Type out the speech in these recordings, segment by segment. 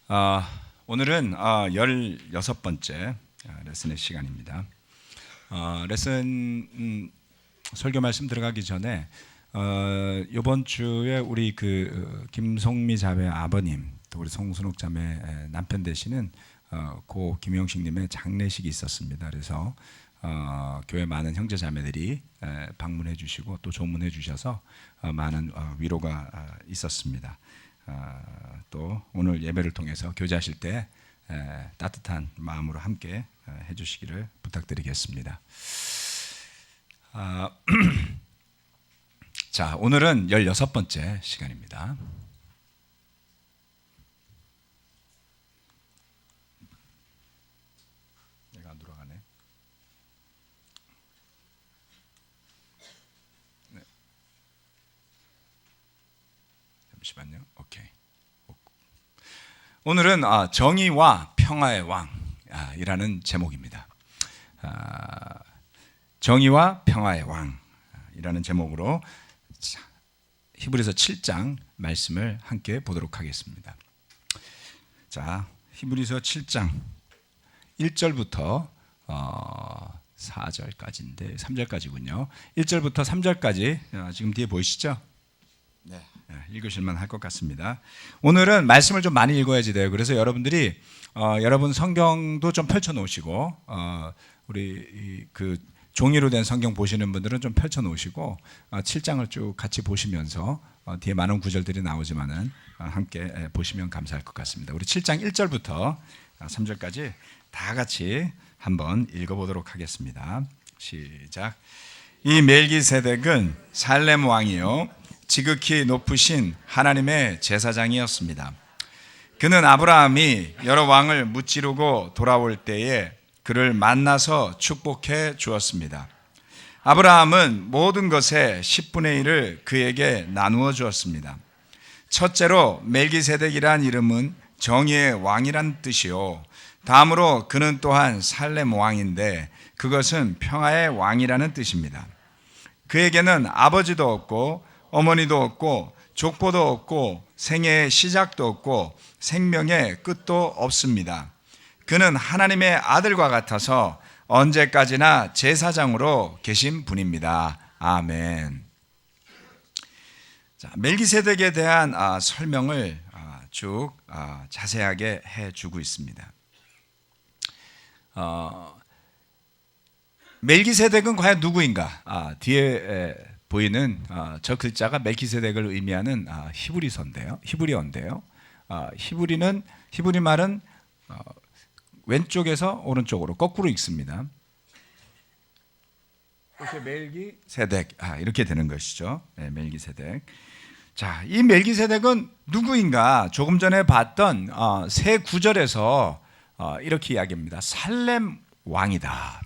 오늘은 16번째 레슨의 시간입니다. 레슨 설교 말씀 들어가기 전에 이번 주에 우리 김송미 자매 아버님 또 우리 송순옥 자매 남편 되시는 고 김영식님의 장례식이 있었습니다. 그래서 교회 많은 형제 자매들이 방문해 주시고 또 조문해 주셔서 많은 위로가 있었습니다. 또 오늘 예배를 통해서 교제하실 때 따뜻한 마음으로 함께 해주시기를 부탁드리겠습니다. 자, 오늘은 16번째 시간입니다. 내가 안 돌아가네. 네. 잠시만요. 오케이. 오늘은 정의와 평화의 왕이라는 제목입니다. 정의와 평화의 왕이라는 제목으로 히브리서 7장 말씀을 함께 보도록 하겠습니다. 자, 히브리서 7장 1절부터 4절까지인데 3절까지군요. 1절부터 3절까지 지금 뒤에 보이시죠? 네, 읽으실만 할 것 같습니다. 오늘은 말씀을 좀 많이 읽어야지 돼요. 그래서 여러분들이 여러분 성경도 좀 펼쳐 놓으시고 우리 종이로 된 성경 보시는 분들은 좀 펼쳐 놓으시고 7장을 쭉 같이 보시면서 뒤에 많은 구절들이 나오지만은 함께 보시면 감사할 것 같습니다. 우리 7장 1절부터 3절까지 다 같이 한번 읽어보도록 하겠습니다. 시작. 이 멜기세덱은 살렘 왕이요 지극히 높으신 하나님의 제사장이었습니다. 그는 아브라함이 여러 왕을 무찌르고 돌아올 때에 그를 만나서 축복해 주었습니다. 아브라함은 모든 것의 10분의 1을 그에게 나누어 주었습니다. 첫째로 멜기세덱이란 이름은 정의의 왕이란 뜻이요, 다음으로 그는 또한 살렘 왕인데 그것은 평화의 왕이라는 뜻입니다. 그에게는 아버지도 없고 어머니도 없고 족보도 없고 생애의 시작도 없고 생명의 끝도 없습니다. 그는 하나님의 아들과 같아서 언제까지나 제사장으로 계신 분입니다. 아멘. 자, 멜기세덱에 대한 설명을 쭉 자세하게 해주고 있습니다. 멜기세덱은 과연 누구인가? 뒤에 보이는 저 글자가 멜기세덱을 의미하는 히브리어인데요. 히브리 말은 왼쪽에서 오른쪽으로 거꾸로 읽습니다. 그래서 멜기세덱 이렇게 되는 것이죠. 네, 멜기세덱. 자, 이 멜기세덱은 누구인가? 조금 전에 봤던 새 구절에서 이렇게 이야기합니다. 살렘 왕이다.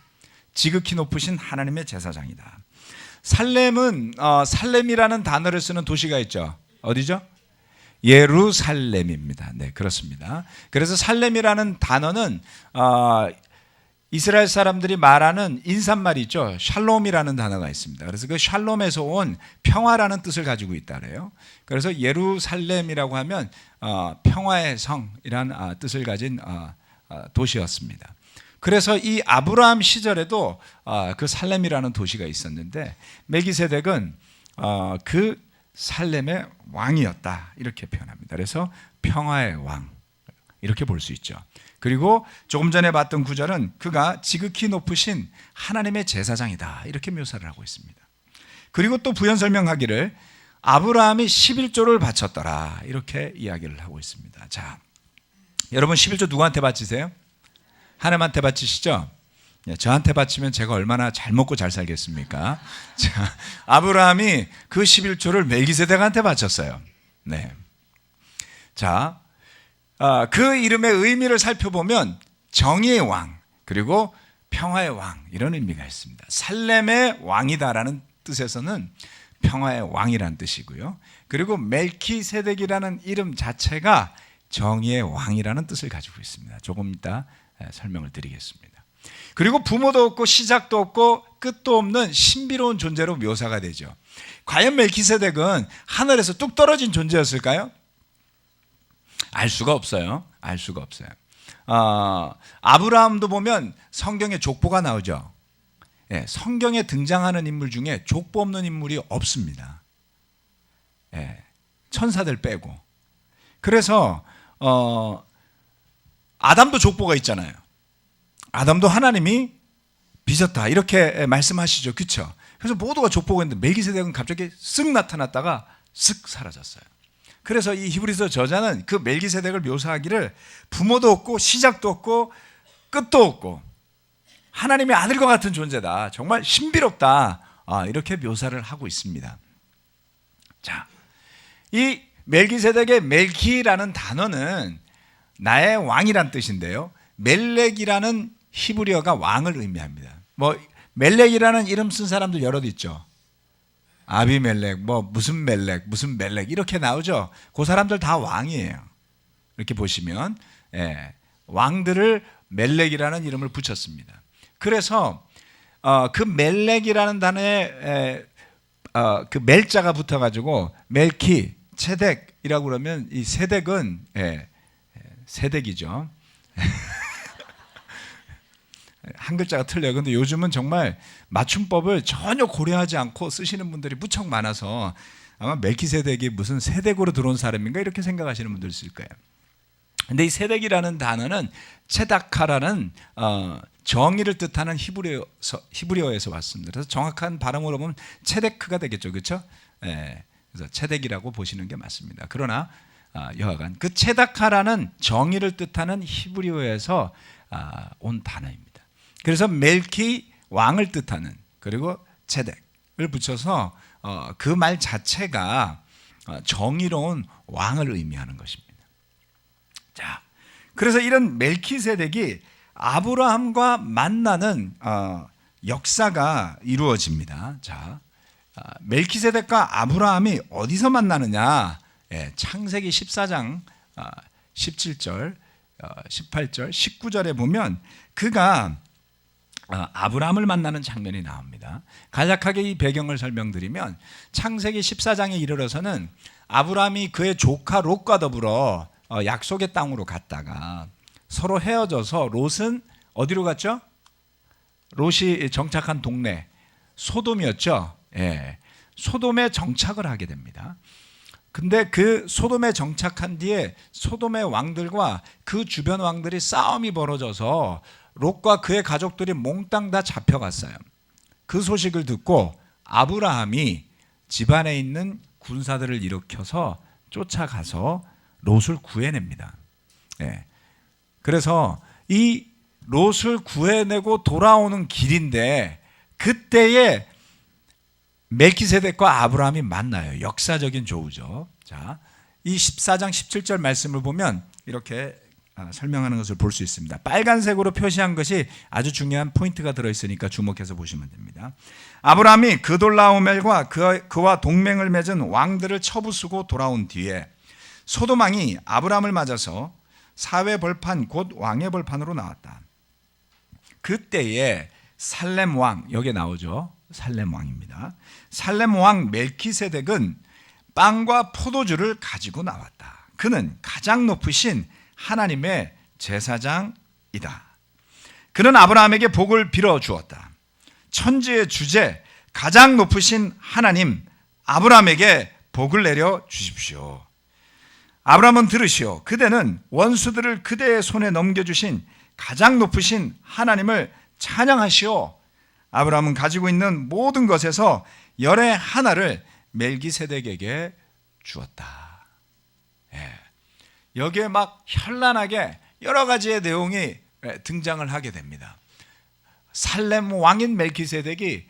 지극히 높으신 하나님의 제사장이다. 살렘은 살렘이라는 단어를 쓰는 도시가 있죠. 어디죠? 예루살렘입니다. 네, 그렇습니다. 그래서 살렘이라는 단어는 이스라엘 사람들이 말하는 인사말이 있죠. 샬롬이라는 단어가 있습니다. 그래서 그 샬롬에서 온 평화라는 뜻을 가지고 있다래요. 그래서 예루살렘이라고 하면 평화의 성이라는 뜻을 가진 도시였습니다. 그래서 이 아브라함 시절에도 그 살렘이라는 도시가 있었는데 멜기세덱은 그 살렘의 왕이었다 이렇게 표현합니다. 그래서 평화의 왕 이렇게 볼 수 있죠. 그리고 조금 전에 봤던 구절은 그가 지극히 높으신 하나님의 제사장이다 이렇게 묘사를 하고 있습니다. 그리고 또 부연 설명하기를 아브라함이 11조를 바쳤더라 이렇게 이야기를 하고 있습니다. 자, 여러분 11조 누구한테 바치세요? 하나님한테 바치시죠? 저한테 바치면 제가 얼마나 잘 먹고 잘 살겠습니까? 자, 아브라함이 그 11조를 멜기세덱한테 바쳤어요. 네. 자, 그 이름의 의미를 살펴보면 정의의 왕 그리고 평화의 왕 이런 의미가 있습니다. 살렘의 왕이다라는 뜻에서는 평화의 왕이라는 뜻이고요. 그리고 멜기세덱이라는 이름 자체가 정의의 왕이라는 뜻을 가지고 있습니다. 조금 이따 설명을 드리겠습니다. 그리고 부모도 없고 시작도 없고 끝도 없는 신비로운 존재로 묘사가 되죠. 과연 멜기세덱은 하늘에서 뚝 떨어진 존재였을까요? 알 수가 없어요. 알 수가 없어요. 아브라함도 보면 성경에 족보가 나오죠. 예, 성경에 등장하는 인물 중에 족보 없는 인물이 없습니다. 예, 천사들 빼고. 그래서 아담도 족보가 있잖아요. 아담도 하나님이 빚었다 이렇게 말씀하시죠. 그렇죠? 그래서 모두가 족보가 있는데 멜기세덱은 갑자기 쓱 나타났다가 쓱 사라졌어요. 그래서 이 히브리서 저자는 그 멜기세덱을 묘사하기를 부모도 없고 시작도 없고 끝도 없고 하나님의 아들과 같은 존재다. 정말 신비롭다. 이렇게 묘사를 하고 있습니다. 자, 이 멜기세덱의 멜키라는 단어는 나의 왕이란 뜻인데요. 멜렉이라는 히브리어가 왕을 의미합니다. 뭐 멜렉이라는 이름 쓴 사람들 여럿 있죠. 아비멜렉, 뭐 무슨 멜렉 이렇게 나오죠. 그 사람들 다 왕이에요. 이렇게 보시면 왕들을 멜렉이라는 이름을 붙였습니다. 그래서 그 멜렉이라는 단어에 그 멜자가 붙어가지고 멜키, 체덱이라고 그러면 이 세덱은 세덱이죠. 한 글자가 틀려요. 근데 요즘은 정말 맞춤법을 전혀 고려하지 않고 쓰시는 분들이 무척 많아서 아마 멜키세덱이 무슨 세덱으로 들어온 사람인가 이렇게 생각하시는 분들 있을 거예요. 근데 이 세덱이라는 단어는 체다카라는 정의를 뜻하는 히브리어에서 왔습니다. 그래서 정확한 발음으로 보면 체데크가 되겠죠. 그렇죠? 그래서 체덱이라고 보시는 게 맞습니다. 그러나 여하간 그 체다카라는 정의를 뜻하는 히브리어에서 온 단어입니다. 그래서 멜키 왕을 뜻하는 그리고 체덱을 붙여서 그 말 자체가 정의로운 왕을 의미하는 것입니다. 자, 그래서 이런 멜키세덱이 아브라함과 만나는 역사가 이루어집니다. 자, 멜키세덱과 아브라함이 어디서 만나느냐? 창세기 14장 17절, 18절, 19절에 보면 그가 아브라함을 만나는 장면이 나옵니다. 간략하게 이 배경을 설명드리면 창세기 14장에 이르러서는 아브라함이 그의 조카 롯과 더불어 약속의 땅으로 갔다가 서로 헤어져서 롯은 어디로 갔죠? 롯이 정착한 동네 소돔이었죠. 소돔에 정착을 하게 됩니다. 근데 그 소돔에 정착한 뒤에 소돔의 왕들과 그 주변 왕들이 싸움이 벌어져서 롯과 그의 가족들이 몽땅 다 잡혀갔어요. 그 소식을 듣고 아브라함이 집안에 있는 군사들을 일으켜서 쫓아가서 롯을 구해냅니다. 그래서 이 롯을 구해내고 돌아오는 길인데 그때에 멜키세덱과 아브라함이 만나요. 역사적인 조우죠. 자, 이 14장 17절 말씀을 보면 이렇게 설명하는 것을 볼 수 있습니다. 빨간색으로 표시한 것이 아주 중요한 포인트가 들어있으니까 주목해서 보시면 됩니다. 아브라함이 그돌라오멜과 그와 동맹을 맺은 왕들을 처부수고 돌아온 뒤에 소돔 왕이 아브라함을 맞아서 사회 벌판 곧 왕의 벌판으로 나왔다. 그때에 살렘 왕, 여기에 나오죠. 살렘 왕입니다. 살렘 왕 멜키세덱은 빵과 포도주를 가지고 나왔다. 그는 가장 높으신 하나님의 제사장이다. 그는 아브라함에게 복을 빌어 주었다. 천지의 주제 가장 높으신 하나님 아브라함에게 복을 내려 주십시오. 아브라함은 들으시오. 그대는 원수들을 그대의 손에 넘겨주신 가장 높으신 하나님을 찬양하시오. 아브라함은 가지고 있는 모든 것에서 열의 하나를 멜기세덱에게 주었다. 여기에 막 현란하게 여러 가지의 내용이 등장을 하게 됩니다. 살렘 왕인 멜기세덱이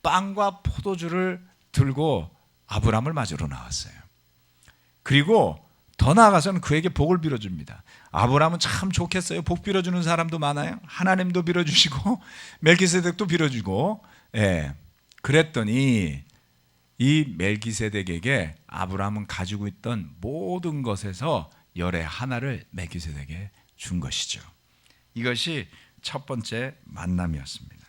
빵과 포도주를 들고 아브라함을 맞으러 나왔어요. 그리고 더 나아가서는 그에게 복을 빌어줍니다. 아브라함은 참 좋겠어요. 복 빌어주는 사람도 많아요. 하나님도 빌어주시고 멜기세덱도 빌어주고. 그랬더니 이 멜기세덱에게 아브라함은 가지고 있던 모든 것에서 열의 하나를 멜기세덱에게 준 것이죠. 이것이 첫 번째 만남이었습니다.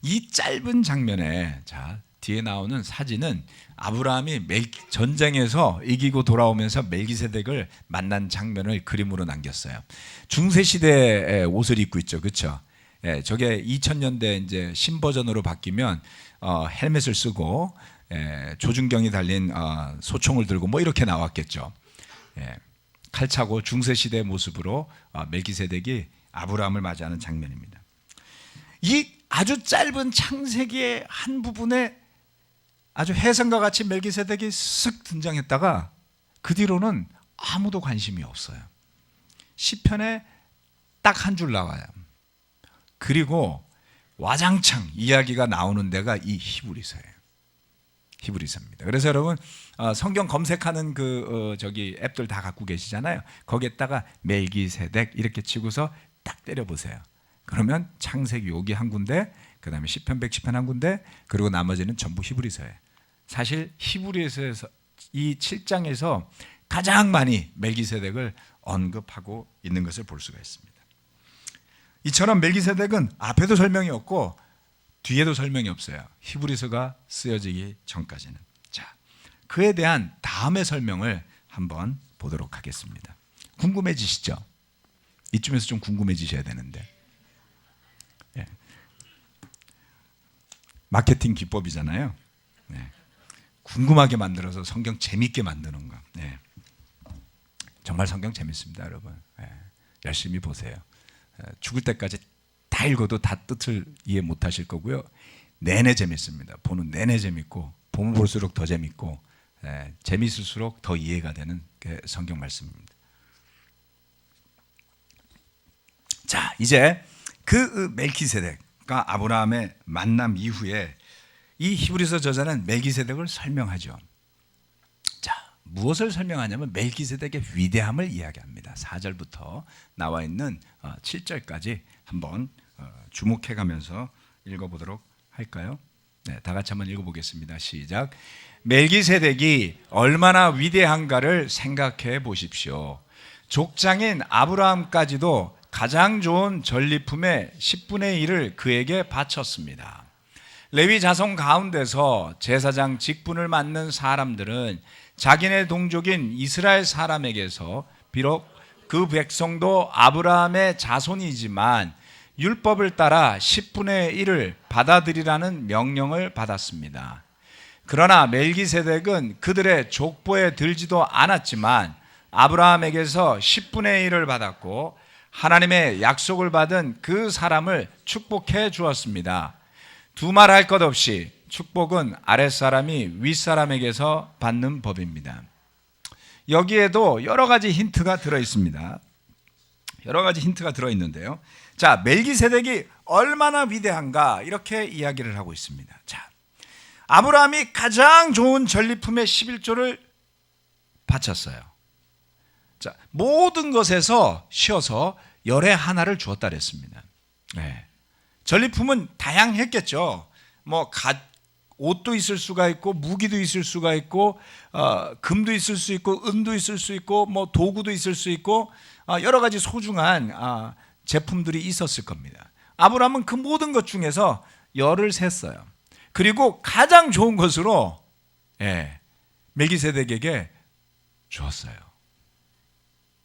이 짧은 장면에 자 뒤에 나오는 사진은 아브라함이 전쟁에서 이기고 돌아오면서 멜기세덱을 만난 장면을 그림으로 남겼어요. 중세 시대의 옷을 입고 있죠, 그렇죠? 예, 저게 2000년대 이제 신버전으로 바뀌면 헬멧을 쓰고 조준경이 달린 소총을 들고 뭐 이렇게 나왔겠죠. 예, 칼 차고 중세 시대의 모습으로 멜기세덱이 아브라함을 맞이하는 장면입니다. 이 아주 짧은 창세기의 한 부분에 아주 해성과 같이 멜기세덱이 쓱 등장했다가 그 뒤로는 아무도 관심이 없어요. 시편에 딱 한 줄 나와요. 그리고 와장창 이야기가 나오는 데가 이 히브리서예요. 히브리서입니다. 그래서 여러분 성경 검색하는 저기 앱들 다 갖고 계시잖아요. 거기에다가 멜기세덱 이렇게 치고서 딱 때려보세요. 그러면 창세기 여기 한 군데, 그 다음에 시편 110편 한 군데, 그리고 나머지는 전부 히브리서예요. 사실 히브리서에서 이 7장에서 가장 많이 멜기세덱을 언급하고 있는 것을 볼 수가 있습니다. 이처럼 멜기세덱은 앞에도 설명이 없고 뒤에도 설명이 없어요. 히브리서가 쓰여지기 전까지는. 자, 그에 대한 다음의 설명을 한번 보도록 하겠습니다. 궁금해지시죠? 이쯤에서 좀 궁금해지셔야 되는데. 예. 마케팅 기법이잖아요. 네. 궁금하게 만들어서 성경 재밌게 만드는 거. 네. 정말 성경 재밌습니다, 여러분. 네. 열심히 보세요. 죽을 때까지 다 읽어도 다 뜻을 이해 못하실 거고요. 내내 재밌습니다. 보는 내내 재밌고 보면 볼수록 더 재밌고 재밌을수록 더 이해가 되는 성경 말씀입니다. 자, 이제 그 멜기세덱과 아브라함의 만남 이후에 이 히브리서 저자는 멜기세덱을 설명하죠. 자, 무엇을 설명하냐면 멜기세덱의 위대함을 이야기합니다. 4절부터 나와 있는 7절까지 한번 주목해가면서 읽어보도록 할까요? 네, 다 같이 한번 읽어보겠습니다. 시작. 멜기세덱이 얼마나 위대한가를 생각해 보십시오. 족장인 아브라함까지도 가장 좋은 전리품의 10분의 1을 그에게 바쳤습니다. 레위 자손 가운데서 제사장 직분을 맡는 사람들은 자기네 동족인 이스라엘 사람에게서 비록 그 백성도 아브라함의 자손이지만 율법을 따라 10분의 1을 받아들이라는 명령을 받았습니다. 그러나 멜기세덱은 그들의 족보에 들지도 않았지만 아브라함에게서 10분의 1을 받았고 하나님의 약속을 받은 그 사람을 축복해 주었습니다. 두말할 것 없이 축복은 아랫사람이 윗사람에게서 받는 법입니다. 여기에도 여러 가지 힌트가 들어있습니다. 여러 가지 힌트가 들어있는데요. 자, 멜기세덱이 얼마나 위대한가 이렇게 이야기를 하고 있습니다. 자, 아브라함이 가장 좋은 전리품의 11조를 바쳤어요. 자, 모든 것에서 쉬어서 열의 하나를 주었다 그랬습니다. 네. 전리품은 다양했겠죠. 뭐 옷도 있을 수가 있고 무기도 있을 수가 있고 금도 있을 수 있고 은도 있을 수 있고 뭐 도구도 있을 수 있고 여러 가지 소중한 제품들이 있었을 겁니다. 아브라함은 그 모든 것 중에서 열을 셌어요. 그리고 가장 좋은 것으로 멜기세덱에게 주었어요.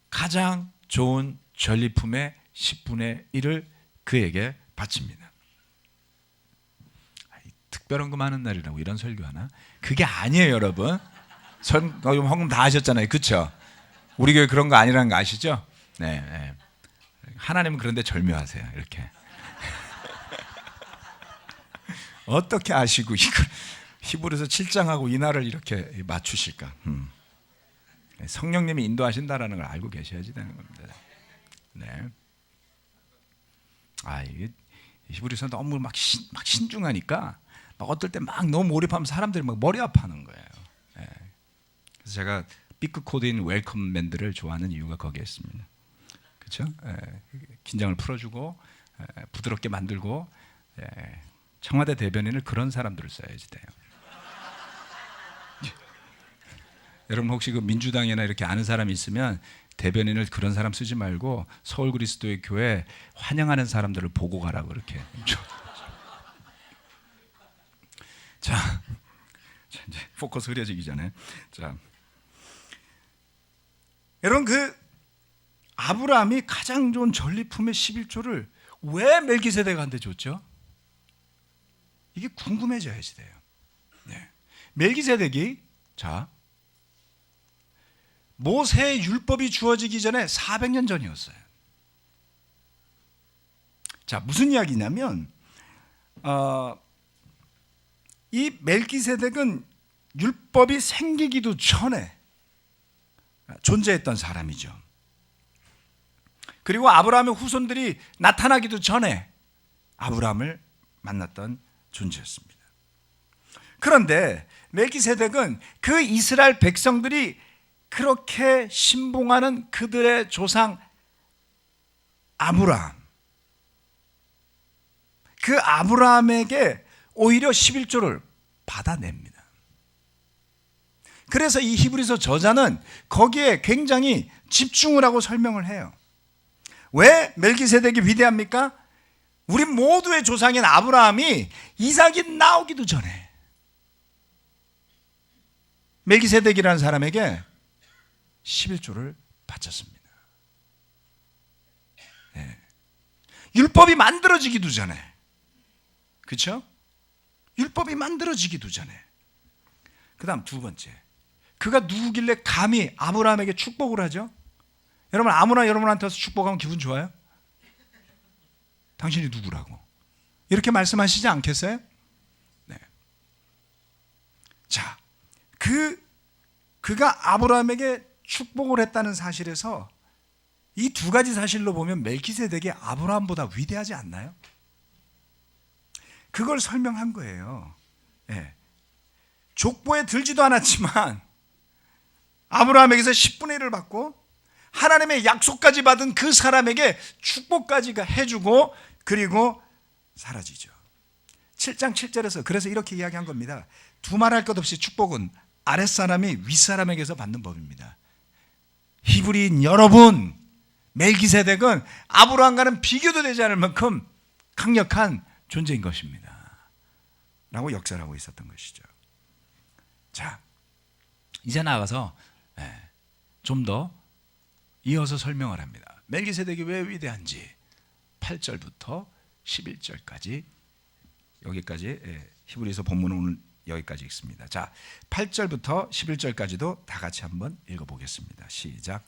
가장 좋은 전리품의 10분의 1을 그에게 바칩니다. 특별한 거 많은 날이라고 이런 설교하나? 그게 아니에요, 여러분. 헌금 다 하셨잖아요, 그렇죠? 우리 교회 그런 거 아니라는 거 아시죠? 네, 네. 하나님은 그런데 절묘하세요, 이렇게. 어떻게 아시고 이걸 히브리서 7장하고 이 날을 이렇게 맞추실까? 성령님이 인도하신다라는 걸 알고 계셔야지 되는 겁니다. 네. 이게 히브리서 너무 막 신중하니까 막 어떨 때 막 너무 몰입하면 사람들이 막 머리 아파하는 거예요. 네. 그래서 제가 삐크 코드인 웰컴맨들을 좋아하는 이유가 거기에 있습니다. 그렇죠? 긴장을 풀어주고 부드럽게 만들고 청와대 대변인을 그런 사람들을 써야지 돼요. 여러분 혹시 그 민주당이나 이렇게 아는 사람이 있으면 대변인을 그런 사람 쓰지 말고 서울 그리스도의 교회 환영하는 사람들을 보고 가라고 그렇게. 자, 이제 포커스 흐려지기 전에. 자, 여러분 그 아브라함이 가장 좋은 전리품의 11조를 왜 멜기세덱한테 줬죠? 이게 궁금해져야지 돼요. 네. 멜기세덱이 자 모세의 율법이 주어지기 전에 400년 전이었어요. 자, 무슨 이야기냐면 이 멜기세덱은 율법이 생기기도 전에 존재했던 사람이죠. 그리고 아브라함의 후손들이 나타나기도 전에 아브라함을 만났던 존재였습니다. 그런데 멜기세덱은 그 이스라엘 백성들이 그렇게 신봉하는 그들의 조상 아브라함, 그 아브라함에게 오히려 11조를 받아냅니다. 그래서 이 히브리서 저자는 거기에 굉장히 집중을 하고 설명을 해요. 왜 멜기세덱이 위대합니까? 우리 모두의 조상인 아브라함이 이삭이 나오기도 전에 멜기세덱이라는 사람에게 11조를 바쳤습니다. 네. 율법이 만들어지기도 전에, 그렇죠? 율법이 만들어지기도 전에. 그 다음 두 번째, 그가 누구길래 감히 아브라함에게 축복을 하죠? 여러분 아무나 여러분한테 축복하면 기분 좋아요? 당신이 누구라고 이렇게 말씀하시지 않겠어요? 네. 자, 그가 아브라함에게 축복을 했다는 사실에서 이 두 가지 사실로 보면 멜기세덱이 아브라함보다 위대하지 않나요? 그걸 설명한 거예요. 네. 족보에 들지도 않았지만 아브라함에게서 10분의 1을 받고 하나님의 약속까지 받은 그 사람에게 축복까지 해주고 그리고 사라지죠. 7장 7절에서 그래서 이렇게 이야기한 겁니다. 두말할 것 없이 축복은 아랫사람이 윗사람에게서 받는 법입니다. 히브리인 여러분, 멜기세덱은 아브라함과는 비교도 되지 않을 만큼 강력한 존재인 것입니다. 라고 역설하고 있었던 것이죠. 자, 이제 나가서 좀 더 이어서 설명을 합니다. 멜기세덱이 왜 위대한지 8절부터 11절까지 여기까지 히브리서 본문은 오늘 여기까지 읽습니다. 자, 8절부터 11절까지도 다 같이 한번 읽어보겠습니다. 시작.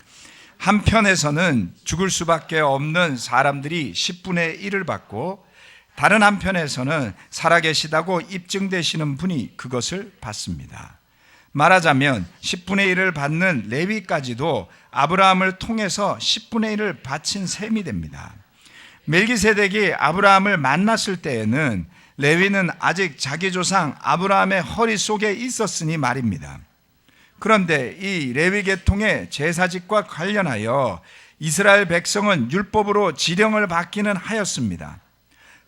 한편에서는 죽을 수밖에 없는 사람들이 10분의 1을 받고 다른 한편에서는 살아계시다고 입증되시는 분이 그것을 받습니다. 말하자면 10분의 1을 받는 레위까지도 아브라함을 통해서 10분의 1을 바친 셈이 됩니다. 멜기세덱이 아브라함을 만났을 때에는 레위는 아직 자기 조상 아브라함의 허리 속에 있었으니 말입니다. 그런데 이 레위 계통의 제사직과 관련하여 이스라엘 백성은 율법으로 지령을 받기는 하였습니다.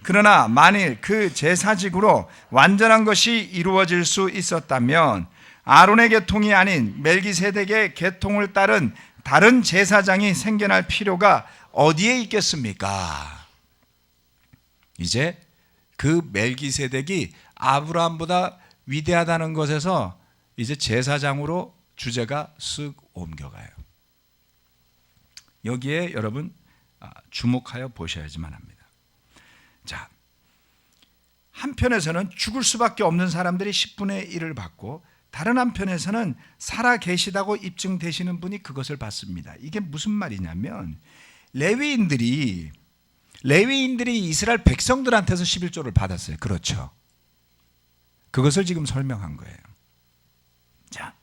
그러나 만일 그 제사직으로 완전한 것이 이루어질 수 있었다면 아론의 계통이 아닌 멜기세덱의 계통을 따른 다른 제사장이 생겨날 필요가 어디에 있겠습니까? 이제 그 멜기세덱이 아브라함보다 위대하다는 것에서 이제 제사장으로 주제가 쓱 옮겨가요. 여기에 여러분 주목하여 보셔야지만 합니다. 자, 한편에서는 죽을 수밖에 없는 사람들이 10분의 1을 받고 다른 한편에서는 살아 계시다고 입증되시는 분이 그것을 받습니다. 이게 무슨 말이냐면 레위인들이 이스라엘 백성들한테서 11조를 받았어요. 그렇죠. 그것을 지금 설명한 거예요. 자,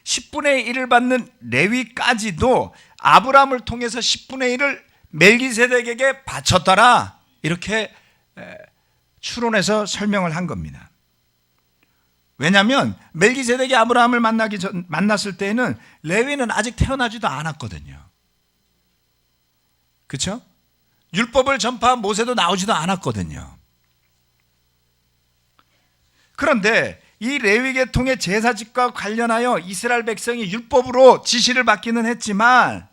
10분의 1을 받는 레위까지도 아브라함을 통해서 10분의 1을 멜기세덱에게 바쳤더라. 이렇게 추론해서 설명을 한 겁니다. 왜냐하면 멜기세덱이 아브라함을 만났을 때에는 레위는 아직 태어나지도 않았거든요. 그렇죠? 율법을 전파한 모세도 나오지도 않았거든요. 그런데 이 레위 계통의 제사직과 관련하여 이스라엘 백성이 율법으로 지시를 받기는 했지만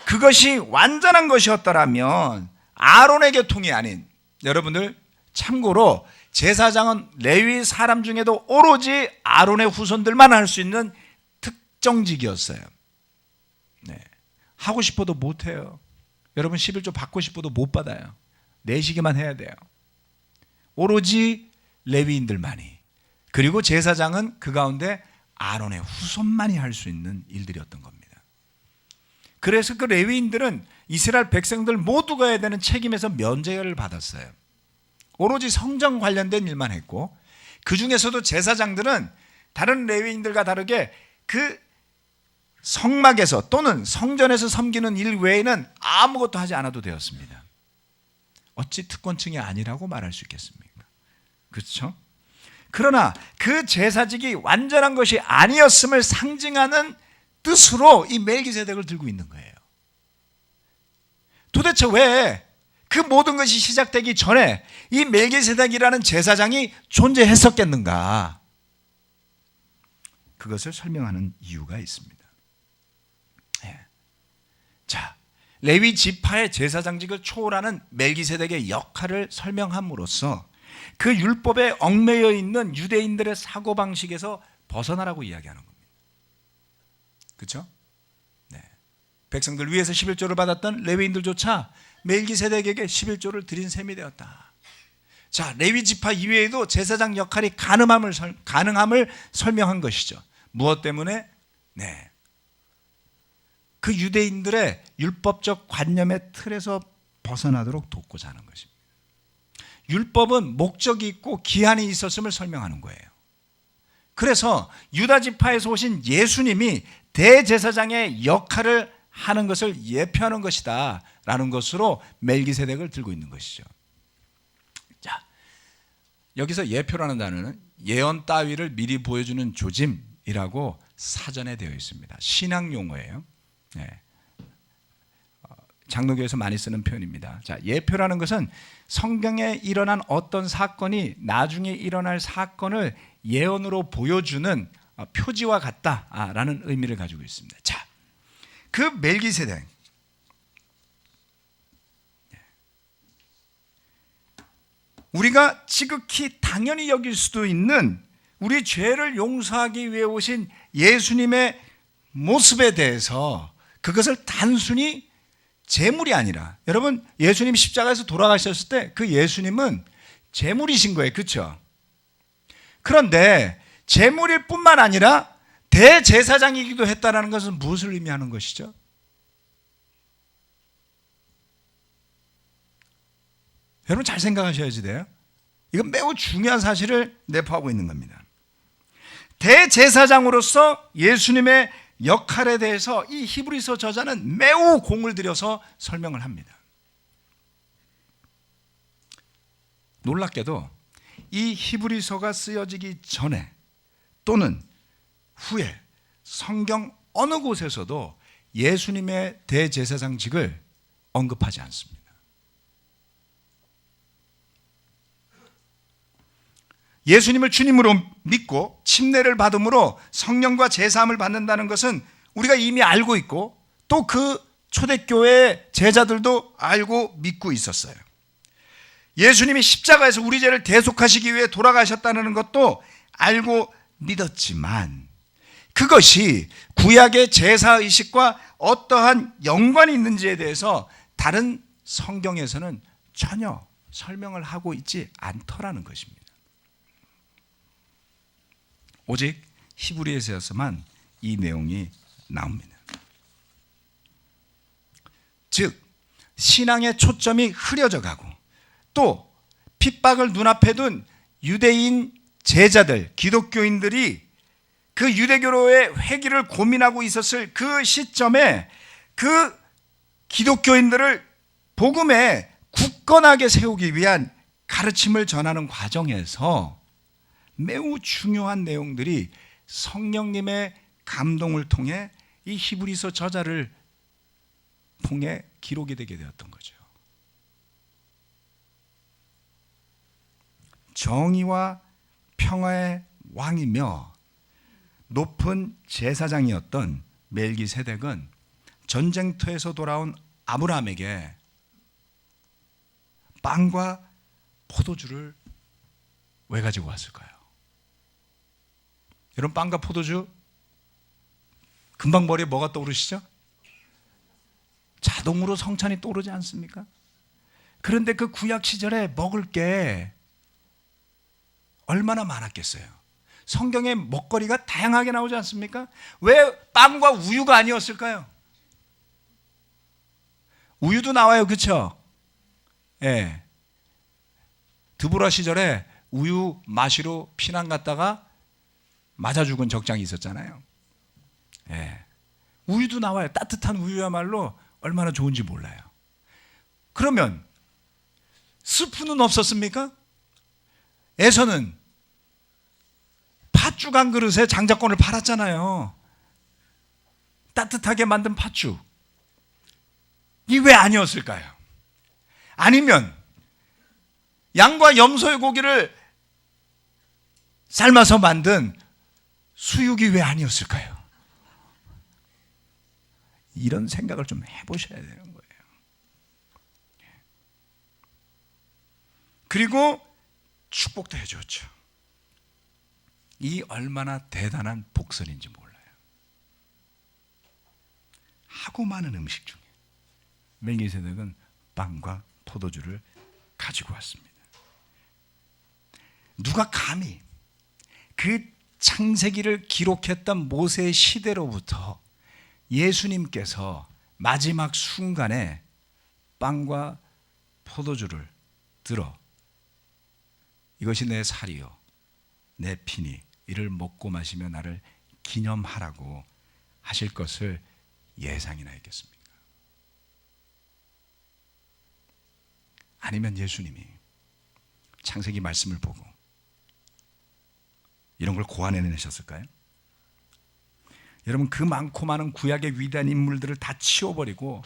그것이 완전한 것이었더라면 아론의 계통이 아닌, 여러분들 참고로 제사장은 레위 사람 중에도 오로지 아론의 후손들만 할 수 있는 특정직이었어요. 네. 하고 싶어도 못해요. 여러분 11조 받고 싶어도 못 받아요. 내시기만 해야 돼요. 오로지 레위인들만이, 그리고 제사장은 그 가운데 아론의 후손만이 할 수 있는 일들이었던 겁니다. 그래서 그 레위인들은 이스라엘 백성들 모두가 해야 되는 책임에서 면제를 받았어요. 오로지 성전 관련된 일만 했고, 그 중에서도 제사장들은 다른 레위인들과 다르게 그 성막에서 또는 성전에서 섬기는 일 외에는 아무것도 하지 않아도 되었습니다. 어찌 특권층이 아니라고 말할 수 있겠습니까? 그렇죠? 그러나 그 제사직이 완전한 것이 아니었음을 상징하는 뜻으로 이 멜기세덱을 들고 있는 거예요. 도대체 왜 그 모든 것이 시작되기 전에 이 멜기세덱이라는 제사장이 존재했었겠는가? 그것을 설명하는 이유가 있습니다. 자, 레위 지파의 제사장직을 초월하는 멜기세덱의 역할을 설명함으로써 그 율법에 얽매여 있는 유대인들의 사고방식에서 벗어나라고 이야기하는 겁니다. 그렇죠? 네. 백성들 위에서 11조를 받았던 레위인들조차 멜기세덱에게 11조를 드린 셈이 되었다. 자, 레위 지파 이외에도 제사장 역할이 가능함을 설명한 것이죠. 무엇 때문에? 네. 그 유대인들의 율법적 관념의 틀에서 벗어나도록 돕고자 하는 것입니다. 율법은 목적이 있고 기한이 있었음을 설명하는 거예요. 그래서 유다 지파에서 오신 예수님이 대제사장의 역할을 하는 것을 예표하는 것이다 라는 것으로 멜기세덱을 들고 있는 것이죠. 자, 여기서 예표라는 단어는 예언 따위를 미리 보여주는 조짐이라고 사전에 되어 있습니다. 신학 용어예요. 네. 장로교에서 많이 쓰는 표현입니다. 자, 예표라는 것은 성경에 일어난 어떤 사건이 나중에 일어날 사건을 예언으로 보여주는 표지와 같다라는 의미를 가지고 있습니다. 자, 그 멜기세덱, 우리가 지극히 당연히 여길 수도 있는 우리 죄를 용서하기 위해 오신 예수님의 모습에 대해서 그것을 단순히 제물이 아니라, 여러분 예수님 십자가에서 돌아가셨을 때 그 예수님은 제물이신 거예요. 그렇죠? 그런데 제물일 뿐만 아니라 대제사장이기도 했다는 것은 무엇을 의미하는 것이죠? 여러분 잘 생각하셔야지 돼요. 이건 매우 중요한 사실을 내포하고 있는 겁니다. 대제사장으로서 예수님의 역할에 대해서 이 히브리서 저자는 매우 공을 들여서 설명을 합니다. 놀랍게도 이 히브리서가 쓰여지기 전에 또는 후에 성경 어느 곳에서도 예수님의 대제사장직을 언급하지 않습니다. 예수님을 주님으로 믿고 침례를 받음으로 성령과 제사함을 받는다는 것은 우리가 이미 알고 있고 또 그 초대교회 제자들도 알고 믿고 있었어요. 예수님이 십자가에서 우리 죄를 대속하시기 위해 돌아가셨다는 것도 알고 믿었지만 그것이 구약의 제사의식과 어떠한 연관이 있는지에 대해서 다른 성경에서는 전혀 설명을 하고 있지 않더라는 것입니다. 오직 히브리서에서만 이 내용이 나옵니다. 즉 신앙의 초점이 흐려져 가고 또 핍박을 눈앞에 둔 유대인 제자들, 기독교인들이 그 유대교로의 회귀를 고민하고 있었을 그 시점에 그 기독교인들을 복음에 굳건하게 세우기 위한 가르침을 전하는 과정에서 매우 중요한 내용들이 성령님의 감동을 통해 이 히브리서 저자를 통해 기록이 되게 되었던 거죠. 정의와 평화의 왕이며 높은 제사장이었던 멜기세덱은 전쟁터에서 돌아온 아브라함에게 빵과 포도주를 왜 가지고 왔을까요? 여러분, 빵과 포도주 금방 머리에 뭐가 떠오르시죠? 자동으로 성찬이 떠오르지 않습니까? 그런데 그 구약 시절에 먹을 게 얼마나 많았겠어요. 성경에 먹거리가 다양하게 나오지 않습니까? 왜 빵과 우유가 아니었을까요? 우유도 나와요, 그렇죠? 예. 드보라 시절에 우유 마시러 피난 갔다가 맞아 죽은 적장이 있었잖아요. 예. 우유도 나와요. 따뜻한 우유야말로 얼마나 좋은지 몰라요. 그러면 스프는 없었습니까? 에서는 팥죽 한 그릇에 장자권을 팔았잖아요. 따뜻하게 만든 팥죽. 이 왜 아니었을까요? 아니면 양과 염소의 고기를 삶아서 만든 수육이 왜 아니었을까요? 이런 생각을 좀 해보셔야 되는 거예요. 그리고 축복도 해줬죠. 이 얼마나 대단한 복선인지 몰라요. 하고 많은 음식 중에 멜기세덱은 빵과 포도주를 가지고 왔습니다. 누가 감히 그 창세기를 기록했던 모세의 시대로부터 예수님께서 마지막 순간에 빵과 포도주를 들어 이것이 내 살이요 내 피니 이를 먹고 마시며 나를 기념하라고 하실 것을 예상이나 했겠습니까? 아니면 예수님이 창세기 말씀을 보고 이런 걸 고안해내셨을까요? 여러분, 그 많고 많은 구약의 위대한 인물들을 다 치워버리고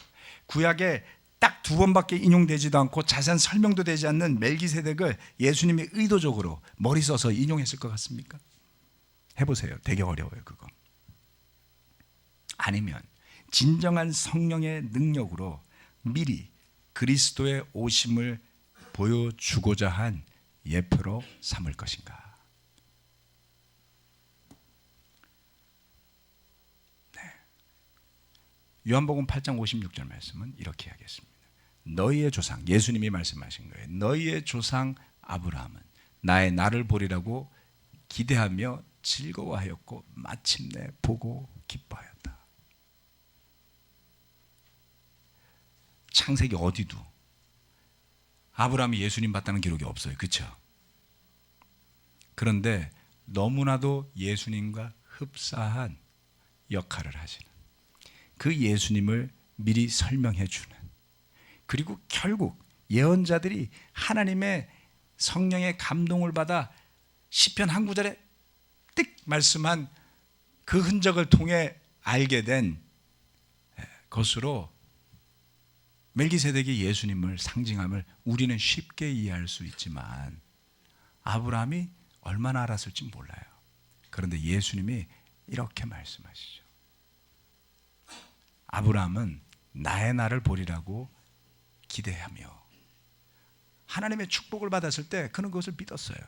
구약에 딱 2번밖에 인용되지도 않고 자세한 설명도 되지 않는 멜기세덱을 예수님이 의도적으로 머리 써서 인용했을 것 같습니까? 해보세요. 되게 어려워요, 그거. 아니면 진정한 성령의 능력으로 미리 그리스도의 오심을 보여주고자 한 예표로 삼을 것인가? 요한복음 8장 56절 말씀은 이렇게 하겠습니다. 너희의 조상, 예수님이 말씀하신 거예요. 너희의 조상 아브라함은 나의 날을 보리라고 기대하며 즐거워하였고 마침내 보고 기뻐하였다. 창세기 어디도 아브라함이 예수님 봤다는 기록이 없어요. 그렇죠? 그런데 너무나도 예수님과 흡사한 역할을 하시는 그 예수님을 미리 설명해 주는, 그리고 결국 예언자들이 하나님의 성령의 감동을 받아 시편 한 구절에 띡 말씀한 그 흔적을 통해 알게 된 것으로 멜기세덱이 예수님을 상징함을 우리는 쉽게 이해할 수 있지만 아브라함이 얼마나 알았을지 몰라요. 그런데 예수님이 이렇게 말씀하시죠. 아브라함은 나의 날을 보리라고 기대하며 하나님의 축복을 받았을 때 그는 그것을 믿었어요.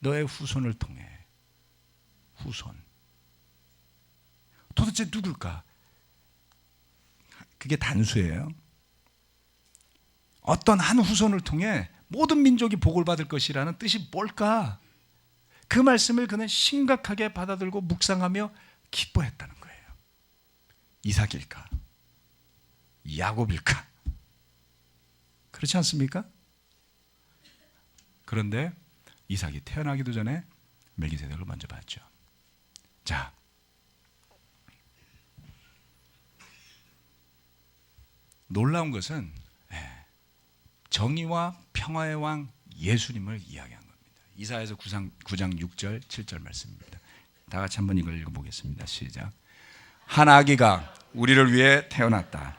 너의 후손을 통해. 후손. 도대체 누굴까? 그게 단수예요. 어떤 한 후손을 통해 모든 민족이 복을 받을 것이라는 뜻이 뭘까? 그 말씀을 그는 심각하게 받아들고 묵상하며 기뻐했다는 거예요. 이삭일까? 야곱일까? 그렇지 않습니까? 그런데 이삭이 태어나기도 전에 멜기세덱을 먼저 봤죠. 자, 놀라운 것은 정의와 평화의 왕 예수님을 이야기한 겁니다. 이사야서 9장 6절 7절 말씀입니다. 다 같이 한번 이걸 읽어보겠습니다. 시작. 한 아기가 우리를 위해 태어났다.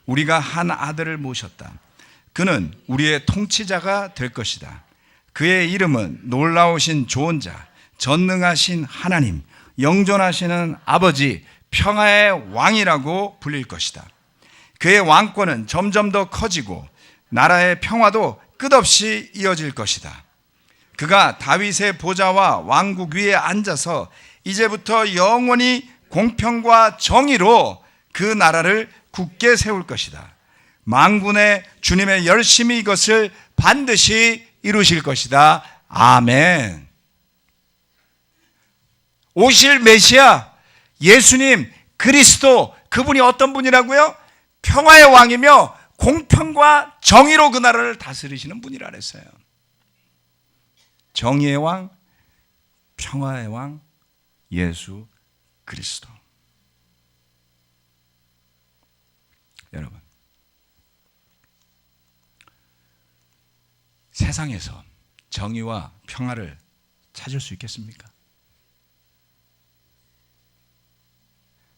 우리가 한 아들을 모셨다. 그는 우리의 통치자가 될 것이다. 그의 이름은 놀라우신 조언자, 전능하신 하나님, 영존하시는 아버지, 평화의 왕이라고 불릴 것이다. 그의 왕권은 점점 더 커지고 나라의 평화도 끝없이 이어질 것이다. 그가 다윗의 보좌와 왕국 위에 앉아서 이제부터 영원히 공평과 정의로 그 나라를 굳게 세울 것이다. 만군의 주님의 열심히 이것을 반드시 이루실 것이다. 아멘. 오실 메시아 예수님 그리스도, 그분이 어떤 분이라고요? 평화의 왕이며 공평과 정의로 그 나라를 다스리시는 분이라 그랬어요. 정의의 왕, 평화의 왕 예수 그리스도. 여러분, 세상에서 정의와 평화를 찾을 수 있겠습니까?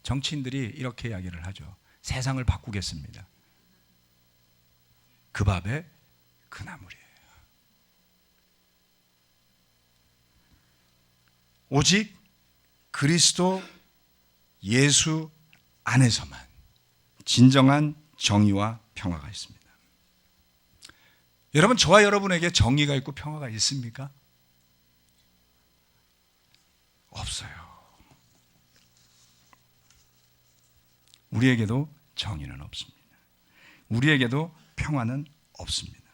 정치인들이 이렇게 이야기를 하죠. 세상을 바꾸겠습니다. 그 밥에 그 나물이에요. 오직 그리스도 예수 안에서만 진정한 정의와 평화가 있습니다. 여러분, 저와 여러분에게 정의가 있고 평화가 있습니까? 없어요. 우리에게도 정의는 없습니다. 우리에게도 평화는 없습니다.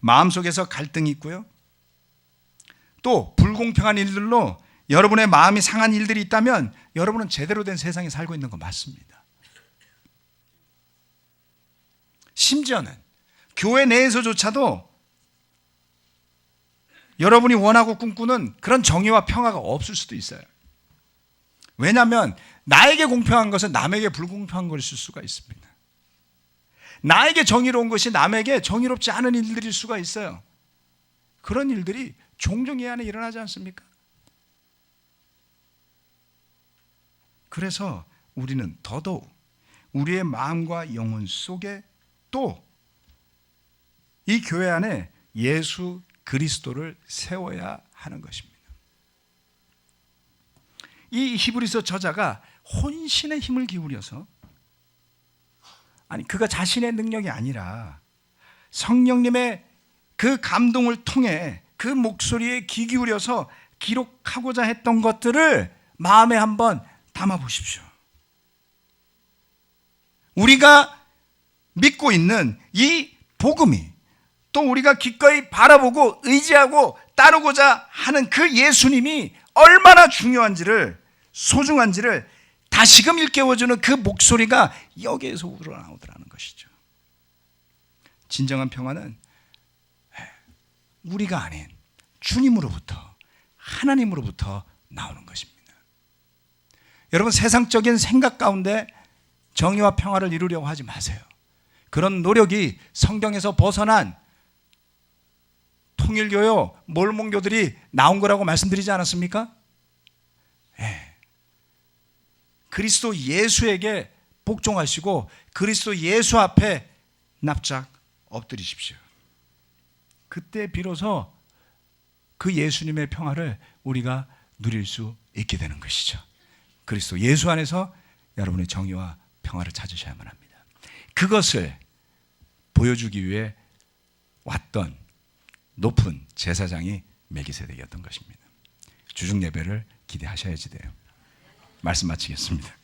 마음속에서 갈등이 있고요. 또 불공평한 일들로 여러분의 마음이 상한 일들이 있다면 여러분은 제대로 된 세상에 살고 있는 거 맞습니다. 심지어는 교회 내에서조차도 여러분이 원하고 꿈꾸는 그런 정의와 평화가 없을 수도 있어요. 왜냐하면 나에게 공평한 것은 남에게 불공평한 것일 수가 있습니다. 나에게 정의로운 것이 남에게 정의롭지 않은 일들일 수가 있어요. 그런 일들이 종종 이 안에 일어나지 않습니까? 그래서 우리는 더더욱 우리의 마음과 영혼 속에 또 이 교회 안에 예수 그리스도를 세워야 하는 것입니다. 이 히브리서 저자가 혼신의 힘을 기울여서, 아니 그가 자신의 능력이 아니라 성령님의 그 감동을 통해 그 목소리에 귀 기울여서 기록하고자 했던 것들을 마음에 한번 담아 보십시오. 우리가 믿고 있는 이 복음이, 또 우리가 기꺼이 바라보고 의지하고 따르고자 하는 그 예수님이 얼마나 중요한지를, 소중한지를 다시금 일깨워주는 그 목소리가 여기에서 우러나오더라는 것이죠. 진정한 평화는 우리가 아닌 주님으로부터, 하나님으로부터 나오는 것입니다. 여러분, 세상적인 생각 가운데 정의와 평화를 이루려고 하지 마세요. 그런 노력이 성경에서 벗어난 통일교요, 몰몬교들이 나온 거라고 말씀드리지 않았습니까? 그리스도 예수에게 복종하시고 그리스도 예수 앞에 납작 엎드리십시오. 그때 비로소 그 예수님의 평화를 우리가 누릴 수 있게 되는 것이죠. 그리스도 예수 안에서 여러분의 정의와 평화를 찾으셔야만 합니다. 그것을 보여주기 위해 왔던 높은 제사장이 멜기세덱이었던 것입니다. 주중 예배를 기대하셔야지 돼요. 말씀 마치겠습니다.